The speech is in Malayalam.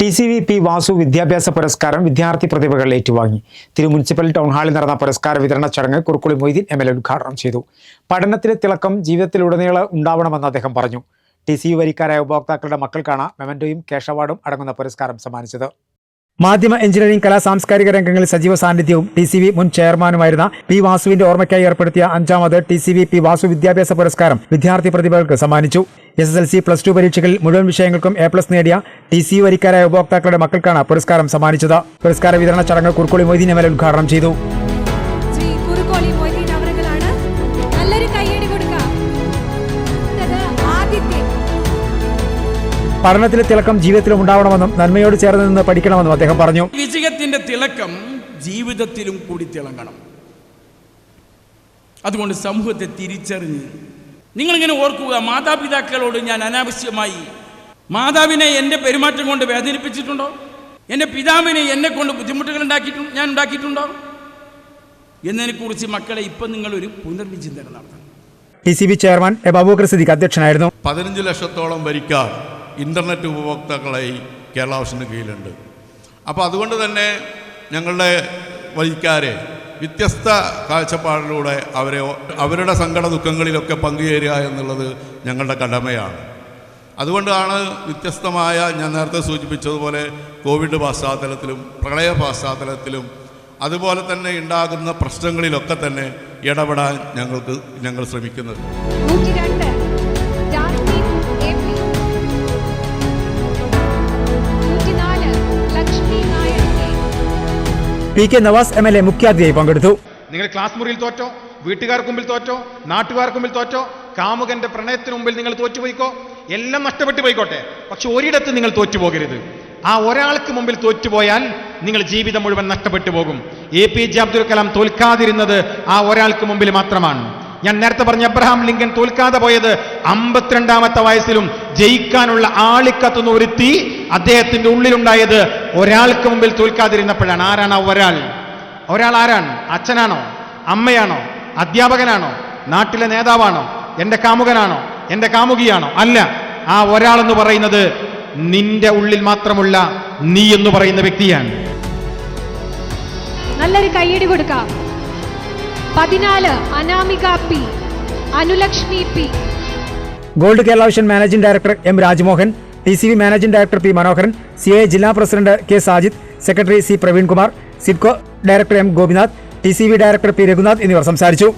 TCV P. വാസു വിദ്യാഭ്യാസ പുരസ്കാരം വിദ്യാർത്ഥി പ്രതിഭകൾ ഏറ്റുവാങ്ങി. തിരു മുനിസിപ്പൽ ടൗൺ ഹാളിൽ നടന്ന പുരസ്കാര വിതരണ ചടങ്ങ് കുറുക്കുളി മൊയ്തീൻ MLA ഉദ്ഘാടനം ചെയ്തു. പഠനത്തിലെ തിളക്കം ജീവിതത്തിലുടനീളം ഉണ്ടാവണമെന്ന് അദ്ദേഹം പറഞ്ഞു. TCV വരിക്കാരായ ഉപഭോക്താക്കളുടെ മക്കൾക്കാണ് മെമന്റോയും ക്യാഷ് അവാർഡും അടങ്ങുന്ന പുരസ്കാരം സമ്മാനിച്ചത്. മാധ്യമ എഞ്ചിനീയറിംഗ് കലാ സാംസ്കാരിക രംഗങ്ങളിൽ സജീവ സാന്നിധ്യവും TCV മുൻ ചെയർമാനുമായിരുന്ന P. വാസുവിന്റെ ഓർമ്മയ്ക്കായി ഏർപ്പെടുത്തിയ 5ാമത് TCV P. വാസു വിദ്യാഭ്യാസ പുരസ്കാരം വിദ്യാർത്ഥി പ്രതിഭകൾക്ക് സമ്മാനിച്ചു. SSLC +2 പരീക്ഷകളിൽ മുഴുവൻ വിഷയങ്ങൾക്കും A+ നേടിയ TCV വരിക്കാരായ ഉപഭോക്താക്കളുടെ മക്കൾക്കാണ് പുരസ്കാരം സമ്മാനിച്ചത്. പുരസ്കാര വിതരണ ചടങ്ങ് കുറുക്കുളി മൊയ്തീൻ MLA ഉദ്ഘാടനം ചെയ്തു. പഠനത്തിലെ തിളക്കം ജീവിതത്തിലും ഉണ്ടാവണമെന്നും നന്മയോട് ചേർന്ന് നിന്ന് പഠിക്കണമെന്നും അദ്ദേഹം പറഞ്ഞു. വിജയത്തിന്റെ തിളക്കം ജീവിതത്തിലും കൂടി തിളങ്ങണം. അതുകൊണ്ട് സമൂഹത്തെ തിരിച്ചറിഞ്ഞ് നിങ്ങളിങ്ങനെ ഓർക്കുക, മാതാപിതാക്കളോട് ഞാൻ അനാവശ്യമായി മാതാവിനെ എൻ്റെ പെരുമാറ്റം കൊണ്ട് വേദനിപ്പിച്ചിട്ടുണ്ടോ? എൻ്റെ പിതാവിനെ എന്നെ കൊണ്ട് ബുദ്ധിമുട്ടുകൾ ഞാൻ ഉണ്ടാക്കിയിട്ടുണ്ടോ എന്നതിനെക്കുറിച്ച് മക്കളെ ഇപ്പം നിങ്ങളൊരു പുനർവിചിന്തനം നടത്തണം. TCV ചെയർമാൻ അബൂബക്കർ സിദ്ദീഖ് അധ്യക്ഷനായിരുന്നു. 15 ലക്ഷത്തോളം വരിക്കാർ ഇൻ്റർനെറ്റ് ഉപഭോക്താക്കളായി കേരള വിഷന് കീഴിലുണ്ട്. അപ്പോൾ അതുകൊണ്ട് തന്നെ ഞങ്ങളുടെ വരിക്കാരെ വ്യത്യസ്ത കാഴ്ചപ്പാടിലൂടെ അവരുടെ സങ്കട ദുഃഖങ്ങളിലൊക്കെ പങ്കുചേരുക എന്നുള്ളത് ഞങ്ങളുടെ കടമയാണ്. അതുകൊണ്ടാണ് വ്യത്യസ്തമായ, ഞാൻ നേരത്തെ സൂചിപ്പിച്ചതുപോലെ, കോവിഡ് പശ്ചാത്തലത്തിലും പ്രളയ പശ്ചാത്തലത്തിലും അതുപോലെ തന്നെ ഉണ്ടാകുന്ന പ്രശ്നങ്ങളിലൊക്കെ തന്നെ ഇടപെടാൻ ഞങ്ങൾ ശ്രമിക്കുന്നത്. PK നവാസ് MLA മുഖ്യാതിഥിയായി പങ്കെടുത്തു. നിങ്ങൾ ക്ലാസ് മുറിയിൽ തോറ്റോ, വീട്ടുകാർക്ക് മുമ്പിൽ തോറ്റോ, നാട്ടുകാർക്ക് മുമ്പിൽ തോറ്റോ, കാമുകന്റെ പ്രണയത്തിന് മുമ്പിൽ നിങ്ങൾ തോറ്റുപോയിക്കോ, എല്ലാം നഷ്ടപ്പെട്ടു പോയിക്കോട്ടെ, പക്ഷെ ഒരിടത്ത് നിങ്ങൾ തോറ്റുപോകരുത്. ആ ഒരാൾക്ക് മുമ്പിൽ തോറ്റുപോയാൽ നിങ്ങൾ ജീവിതം മുഴുവൻ നഷ്ടപ്പെട്ടു പോകും. APJ അബ്ദുൽ കലാം തോൽക്കാതിരുന്നത് ആ ഒരാൾക്ക് മുമ്പിൽ മാത്രമാണ്. ഞാൻ നേരത്തെ പറഞ്ഞ അബ്രഹാം ലിങ്കൻ തോൽക്കാതെ പോയത് 52ാമത്തെ വയസ്സിലും ജയിക്കാനുള്ള ആളിക്കത്തുന്ന ഒരു തീ അദ്ദേഹത്തിന്റെ ഉള്ളിലുണ്ടായത് ഒരാൾക്ക് മുമ്പിൽ തോൽക്കാതിരുന്നപ്പോഴാണ്. ആരാണ് ആ ഒരാൾ? ഒരാൾ ആരാണ്? അച്ഛനാണോ? അമ്മയാണോ? അധ്യാപകനാണോ? നാട്ടിലെ നേതാവാണോ? എൻ്റെ കാമുകനാണോ? എൻ്റെ കാമുകിയാണോ? അല്ല. ആ ഒരാളെന്ന് പറയുന്നത് നിന്റെ ഉള്ളിൽ മാത്രമുള്ള നീ എന്ന് പറയുന്ന വ്യക്തിയാണ്. നല്ലൊരു കയ്യടി കൊടുക്കാം. 14 Anamika P, Anulakshmi P. Gold Kerala Vision managing director M. Rajmohan, TCV managing director P. Manoharan, CA ജില്ലാ president K. Sajid, secretary C. Praveenkumar, SIDCO director M. Gopinath, TCV director P. Raghunath എന്നിവർ സംസാരിച്ചു.